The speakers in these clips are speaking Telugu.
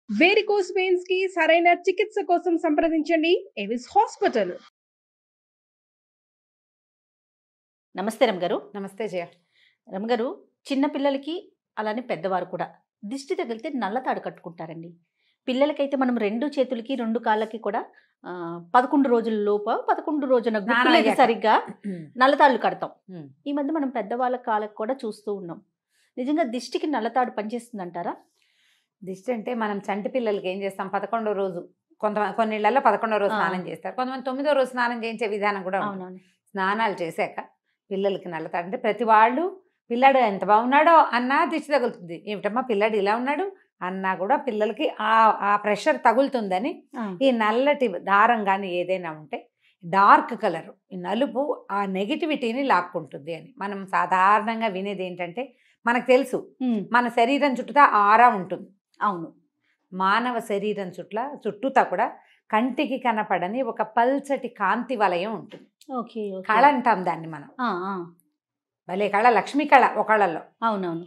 వేరికోస్ వెయిన్స్ కి సరైన చికిత్స కోసం సంప్రదించండి ఎవిస్ హాస్పిటల్. నమస్తే రమగారు. నమస్తే జయ. రమగారు, చిన్న పిల్లలకి అలానే పెద్దవారు కూడా దిష్టి తగిలితే నల్లతాడు కట్టుకుంటారండి. పిల్లలకైతే మనం 2 చేతులకి 2 కాళ్ళకి కూడా 11 రోజుల లోపు 11 రోజున గుర్తులేదు సరిగ్గా నల్లతాళ్ళు కడతాం. ఈ మధ్య మనం పెద్దవాళ్ళ కాళ్ళకి కూడా చూస్తూ ఉన్నాం. నిజంగా దిష్టికి నల్లతాడు పనిచేస్తుంది అంటారా? దిష్టి అంటే మనం చంటి పిల్లలకి ఏం చేస్తాం, 11వ రోజు కొన్ని ఇళ్లలో 11వ రోజు స్నానం చేస్తారు, కొంతమంది 9వ రోజు స్నానం చేయించే విధానం కూడా ఉంది. స్నానాలు చేశాక పిల్లలకి నల్లతాడు అంటే ప్రతి వాళ్ళు పిల్లాడు ఎంత బాగున్నాడో అన్నా దిష్టి తగులుతుంది. ఏమిటమ్మా పిల్లాడు ఇలా ఉన్నాడు అన్నా కూడా పిల్లలకి ఆ ప్రెషర్ తగులుతుందని ఈ నల్లటి దారం కానీ ఏదైనా ఉంటే డార్క్ కలర్ ఈ నలుపు ఆ నెగిటివిటీని లాక్కుంటుంది అని మనం సాధారణంగా వినేది ఏంటంటే, మనకు తెలుసు మన శరీరం చుట్టూతా ఆరా ఉంటుంది. అవును, మానవ శరీరం చుట్టూతా కూడా కంటికి కనపడని ఒక పల్చటి కాంతి వలయం ఉంటుంది. కళ అంటాం దాన్ని మనం. భలే కళ, లక్ష్మీ కళ ఒకళ్ళల్లో. అవునవును,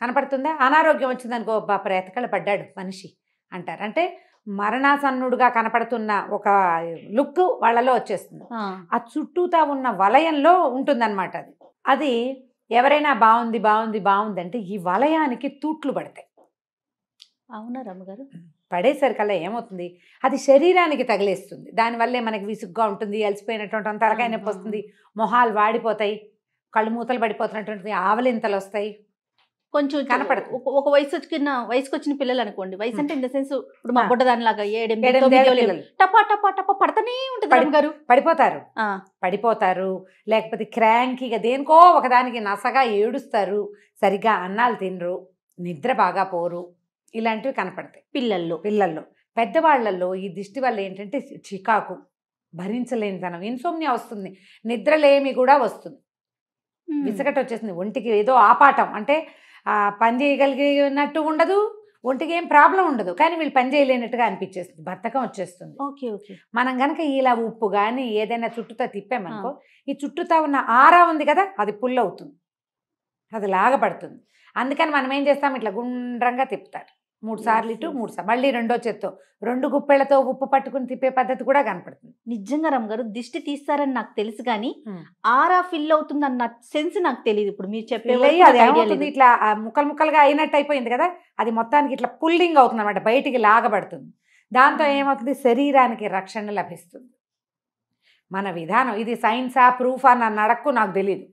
కనపడుతుందా? అనారోగ్యం వచ్చిందనుకో, ప్రేతకళ పడ్డాడు మనిషి అంటారు. అంటే మరణాసన్నుడుగా కనపడుతున్న ఒక లుక్ వాళ్ళలో వచ్చేస్తుంది. ఆ చుట్టూతా ఉన్న వలయంలో ఉంటుందన్నమాట. అది ఎవరైనా బాగుంది బాగుంది బాగుంది అంటే ఈ వలయానికి తూట్లు పడతాయి. అవునా రమ్మగారు? పడేసరికల్లా ఏమవుతుంది, అది శరీరానికి తగిలేస్తుంది. దానివల్లే మనకి విసుగ్గా ఉంటుంది, అలసిపోయినటువంటి తలకాయ నొప్పి వస్తుంది, మొహాలు వాడిపోతాయి, కళ్ళు మూతలు పడిపోతున్నటువంటి ఆవలింతలు వస్తాయి. కొంచెం కనపడదు. ఒక వయసుకు వచ్చిన పిల్లలు అనుకోండి, వయసు అంటే ఇన్ ద సెన్స్ ఇప్పుడు మా బుడ్డ దానిలాగా 7-8 టపా టపా టపా పడతానే ఉంటుంది. పడిపోతారు, లేకపోతే క్రాంకీగా దేనికో ఒకదానికి నసగా ఏడుస్తారు, సరిగ్గా అన్నాలు తినరు, నిద్ర బాగా పోరు, ఇలాంటివి కనపడతాయి పిల్లల్లో. పెద్దవాళ్లలో ఈ దిష్టి వల్ల ఏంటంటే చికాకు, భరించలేనితనం, ఇన్సోమ్నియా వస్తుంది, నిద్రలేమి కూడా వస్తుంది, విసగట వచ్చేస్తుంది, ఒంటికి ఏదో ఆపాటం అంటే పని చేయగలిగినట్టు ఉండదు, ఒంటికి ఏం ప్రాబ్లం ఉండదు, కానీ వీళ్ళు పని చేయలేనట్టుగా అనిపించేస్తుంది, బద్ధకం వచ్చేస్తుంది. మనం కనుక ఇలా ఉప్పు కానీ ఏదైనా చుట్టూతా తిప్పామనుకో, ఈ చుట్టూతా ఉన్న ఆరా ఉంది కదా, అది పుల్ అవుతుంది, అది లాగపడుతుంది. అందుకని మనం ఏం చేస్తాం, ఇట్లా గుండ్రంగా తిప్పుతారు 3 సార్లు ఇటు 3 సార్లు, మళ్ళీ రెండో చేత్తో 2 గుప్పెళ్లతో ఉప్పు పట్టుకుని తిప్పే పద్ధతి కూడా కనపడుతుంది. నిజంగా రమ్మగారు, దిష్టి తీస్తారని నాకు తెలుసు కానీ ఆరా ఫిల్ అవుతుంది అన్న సెన్స్ నాకు తెలియదు. ఇప్పుడు మీరు చెప్పేది ఇట్లా ముక్కలు ముక్కలుగా అయినట్టు అయిపోయింది కదా, అది మొత్తానికి ఇట్లా పుల్లింగ్ అవుతుంది అనమాట, బయటికి లాగబడుతుంది. దాంతో ఏమవుతుంది, శరీరానికి రక్షణ లభిస్తుంది. మన విధానం ఇది సైన్సా ప్రూఫా నన్ను అడక్కు, నాకు తెలియదు.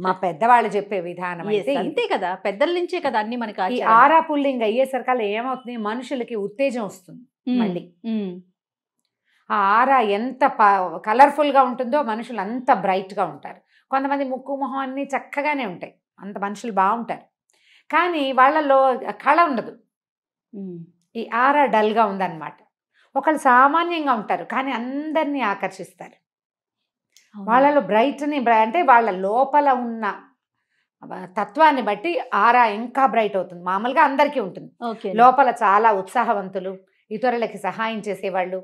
మా పెద్దవాళ్ళు చెప్పే విధానం అయితే అంతే కదా, పెద్దల నుంచే కదా అన్ని మనకి. ఈ ఆరా పుల్లింగ్ అయ్యేసరికల్లా ఏమవుతుంది, మనుషులకి ఉత్తేజం వస్తుంది. మళ్ళీ ఆ ఆరా ఎంత కలర్ఫుల్ గా ఉంటుందో మనుషులు అంత బ్రైట్ గా ఉంటారు. కొంతమంది ముక్కు మొహం అన్ని చక్కగానే ఉంటాయి, అంత మనుషులు బాగుంటారు, కానీ వాళ్ళలో కళ ఉండదు. ఈ ఆరా డల్ గా ఉందన్నమాట. ఒకళ్ళు సామాన్యంగా ఉంటారు కానీ అందరినీ ఆకర్షిస్తారు. వాళ్ళలో బ్రైట్ని అంటే వాళ్ళ లోపల ఉన్న తత్వాన్ని బట్టి ఆరా ఇంకా బ్రైట్ అవుతుంది. మామూలుగా అందరికీ ఉంటుంది, లోపల చాలా ఉత్సాహవంతులు, ఇతరులకి సహాయం చేసేవాళ్ళు,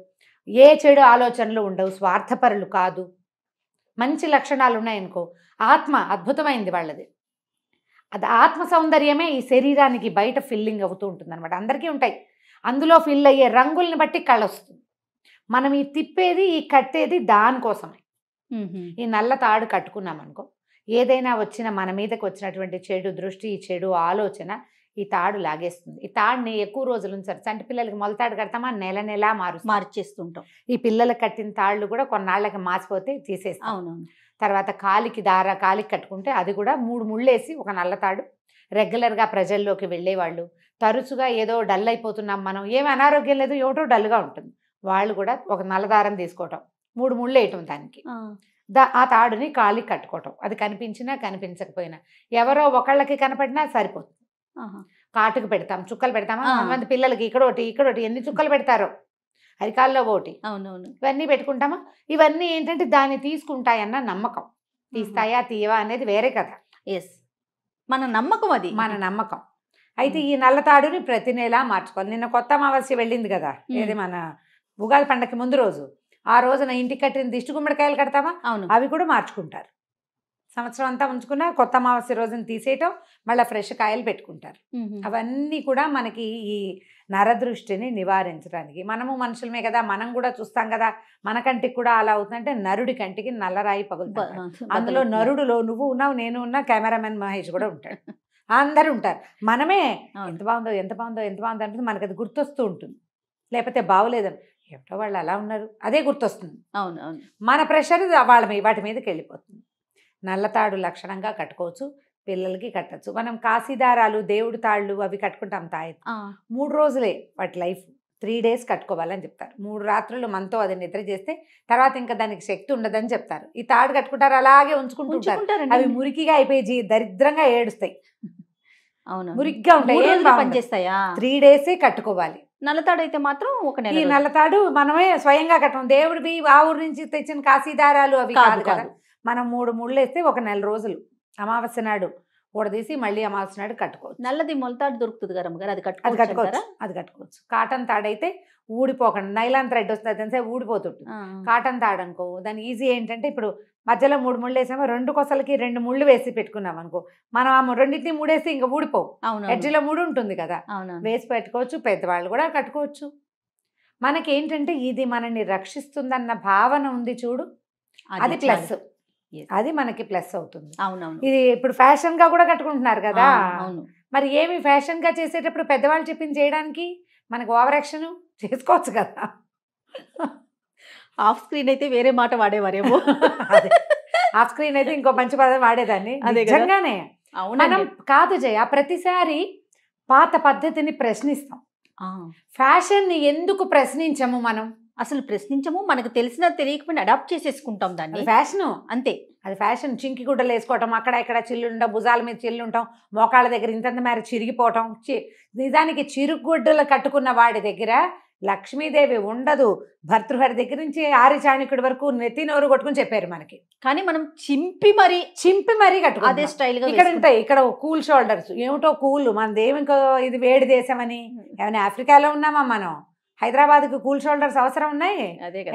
ఏ చెడు ఆలోచనలు ఉండవు, స్వార్థపరులు కాదు, మంచి లక్షణాలు ఉన్నాయనుకో, ఆత్మ అద్భుతమైంది వాళ్ళది. అది ఆత్మ సౌందర్యమే ఈ శరీరానికి బయట ఫిల్లింగ్ అవుతూ ఉంటుంది అనమాట. అందరికీ ఉంటాయి, అందులో ఫిల్ అయ్యే రంగుల్ని బట్టి కళ వస్తుంది. మనం ఈ తిప్పేది ఈ కట్టేది దానికోసమే. ఈ నల్ల తాడు కట్టుకున్నాం అనుకో, ఏదైనా వచ్చిన మన మీదకి వచ్చినటువంటి చెడు దృష్టి, చెడు ఆలోచన ఈ తాడు లాగేస్తుంది. ఈ తాడుని ఎక్కువ రోజులు ఉంచారు. చంటి పిల్లలకి మొలతాడు కడతామా, నెల నెలా మార్చేస్తుంటాం. ఈ పిల్లలకు కట్టిన తాళ్ళు కూడా కొన్నాళ్ళకి మాసిపోతే తీసేస్తాం. అవునవును. తర్వాత కాలికి కట్టుకుంటే అది కూడా 3 ముళ్ళేసి ఒక నల్లతాడు. రెగ్యులర్గా ప్రజల్లోకి వెళ్ళేవాళ్ళు, తరచుగా ఏదో డల్ అయిపోతున్నాం మనం, ఏమి అనారోగ్యం లేదు, ఏమిటో డల్గా ఉంటుంది, వాళ్ళు కూడా ఒక నల్లదారం తీసుకోవటం, 3 ముళ్ళు వేయటం దానికి, ఆ తాడుని కాలికి కట్టుకోవటం. అది కనిపించినా కనిపించకపోయినా ఎవరో ఒకళ్ళకి కనపడినా సరిపోతుంది. కాటుకు పెడతాం, చుక్కలు పెడతామా, కొంతమంది పిల్లలకి ఇక్కడోటి ఎన్ని చుక్కలు పెడతారో, అరికాల్లో ఒకటి, అవునవును, ఇవన్నీ పెట్టుకుంటామా. ఇవన్నీ ఏంటంటే దాన్ని తీసుకుంటాయన్న నమ్మకం. తీస్తాయా తీయవా అనేది వేరే కదా. మన నమ్మకం, అది మన నమ్మకం. అయితే ఈ నల్లతాడుని ప్రతి నెలా మార్చుకోవాలి. నిన్న కొత్త అమావాస్య వెళ్ళింది కదా, ఏది మన ఉగాది పండగకి ముందు రోజు, ఆ రోజున ఇంటికి కట్టిన దిష్టి గుమ్మడికాయలు కడతామా, అవును, అవి కూడా మార్చుకుంటారు. సంవత్సరం అంతా ఉంచుకున్నా కొత్త అమావాస్య రోజున తీసేయటం, మళ్ళీ ఫ్రెష్ కాయలు పెట్టుకుంటారు. అవన్నీ కూడా మనకి ఈ నరదృష్టిని నివారించడానికి. మనము మనుషులమే కదా, మనం కూడా చూస్తాం కదా, మన కంటికి కూడా అలా అవుతుందంటే నరుడి కంటికి నల్లరాయి పగులుతుంది. అందులో నరుడులో నువ్వు ఉన్నావు, నేను ఉన్నా, కెమెరామెన్ మహేష్ కూడా ఉంటాడు, అందరూ ఉంటారు. మనమే ఎంత బాగుందో ఎంత బాగుందో ఎంత బాగుందో అంటే మనకు అది గుర్తొస్తూ ఉంటుంది. లేకపోతే బాగోలేదని ఏమిటో వాళ్ళు అలా ఉన్నారు అదే గుర్తొస్తుంది. అవును అవును. మన ప్రెషర్ వాటి మీదకి వెళ్ళిపోతుంది. నల్లతాడు లక్షణంగా కట్టుకోవచ్చు, పిల్లలకి కట్టచ్చు. మనం కాశీదారాలు, దేవుడి తాళ్ళు అవి కట్టుకుంటాం తాయెత్తు. 3 రోజులే వాటి లైఫ్. 3 days కట్టుకోవాలని చెప్తారు. 3 రాత్రులు మనతో అది నిద్ర చేస్తే తర్వాత ఇంకా దానికి శక్తి ఉండదని చెప్తారు. ఈ తాడు కట్టుకుంటారు, అలాగే ఉంచుకుంటుంటారు. అవి మురికిగా అయిపోయి దరిద్రంగా ఏడుస్తాయి. అవును, మురికిగా ఉంటాయి, పనిచేస్తాయా. 3 days కట్టుకోవాలి. నల్లతాడు అయితే మాత్రం ఒక నెల. ఈ నల్లతాడు మనమే స్వయంగా కట్టం, దేవుడివి ఆ ఊరు నుంచి తెచ్చిన కాశీదారాలు అవి కాదు కదా. మనం 3 ముళ్ళు వేస్తే ఒక నెల రోజులు అమావాస్య నాడు ఊడదీసి మళ్ళీ అమావాస్య నాడు కట్టుకోవచ్చు. నల్లది మొలతాడు దొరుకుతుంది కదా అమ్మగారు, అది కట్టుకోవచ్చు. కాటన్ తాడైతే ఊడిపోకుండా, నైలాన్ థ్రెడ్ వస్తుంది తెలిసే ఊడిపోతుంటుంది. కాటన్ తాడు అనుకో దాని ఈజీ ఏంటంటే, ఇప్పుడు మధ్యలో 3 ముళ్ళు వేసామో 2 కొసలకి 2 ముళ్ళు వేసి పెట్టుకున్నాం అనుకో, మనం ఆ రెండింటిని మూడేసి ఇంకా ఊడిపోవు. ఎడ్జిలో 3 ఉంటుంది కదా, వేసి పెట్టుకోవచ్చు. పెద్దవాళ్ళు కూడా కట్టుకోవచ్చు. మనకేంటంటే ఇది మనల్ని రక్షిస్తుందన్న భావన ఉంది చూడు, అది ప్లస్. అది మనకి ప్లస్ అవుతుంది. అవునవును. ఇది ఇప్పుడు ఫ్యాషన్ గా కూడా కట్టుకుంటున్నారు కదా. మరి ఏమి ఫ్యాషన్ గా చేసేటప్పుడు పెద్దవాళ్ళు చెప్పింది చేయడానికి మనకు ఓవర్ యాక్షన్ చేసుకోవచ్చు కదా. ఆఫ్ స్క్రీన్ అయితే వేరే మాట వాడేవారేమో. అదే ఆఫ్ స్క్రీన్ అయితే ఇంకో మంచి పదం వాడేదాన్ని. నిజంగానే మనం కాదు జయ, ప్రతిసారి పాత పద్ధతిని ప్రశ్నిస్తాం. ఫ్యాషన్ ని ఎందుకు ప్రశ్నించము మనం? అసలు ప్రశ్నించము, మనకు తెలిసినా తెలియకపోయినా అడాప్ట్ చేసేసుకుంటాం దాన్ని. ఫ్యాషన్ అంతే, అది ఫ్యాషన్. చింకి గుడ్డలు వేసుకోవటం, అక్కడ ఇక్కడ చిల్లుండవు, భుజాల మీద చిల్లుంటాం, మోకాళ్ళ దగ్గర ఇంతంత మేర చిరిగిపోవటం. నిజానికి చిరుగుడ్డలు కట్టుకున్న వాడి దగ్గర లక్ష్మీదేవి ఉండదు. భర్తృహరి దగ్గర నుంచి ఆరి చాణక్యుడి వరకు నెత్తి నోరు కొట్టుకుని చెప్పారు మనకి. కానీ మనం చింపి మరీ కట్టుకో అదే స్టైల్ గా. ఇక్కడ ఉంటాయి, ఇక్కడ కూల్ షోల్డర్స్, ఏమిటో కూల్. మనదేమి ఇంకో ఇది వేడి దేశం అని ఏమైనా ఆఫ్రికాలో ఉన్నామా మనం? హైదరాబాద్కి కూల్ షోల్డర్స్ అవసరం ఉన్నాయి?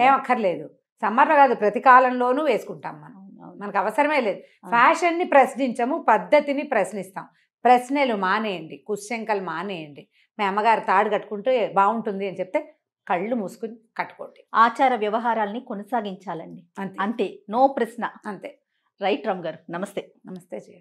ఏం అక్కర్లేదు. సమ్మర్లో కాదు, ప్రతి కాలంలోనూ వేసుకుంటాం మనం, మనకు అవసరమే లేదు. ఫ్యాషన్ని ప్రశ్నించము, పద్ధతిని ప్రశ్నిస్తాం. ప్రశ్నలు మానేయండి, కుశ్శంకలు మానేయండి. మీ అమ్మగారు తాడు కట్టుకుంటే బాగుంటుంది అని చెప్తే కళ్ళు మూసుకుని కట్టుకోండి. ఆచార వ్యవహారాల్ని కొనసాగించాలండి, అంతే. నో ప్రశ్న, అంతే. రైట్ రామ్ గారు, నమస్తే. నమస్తే జయ.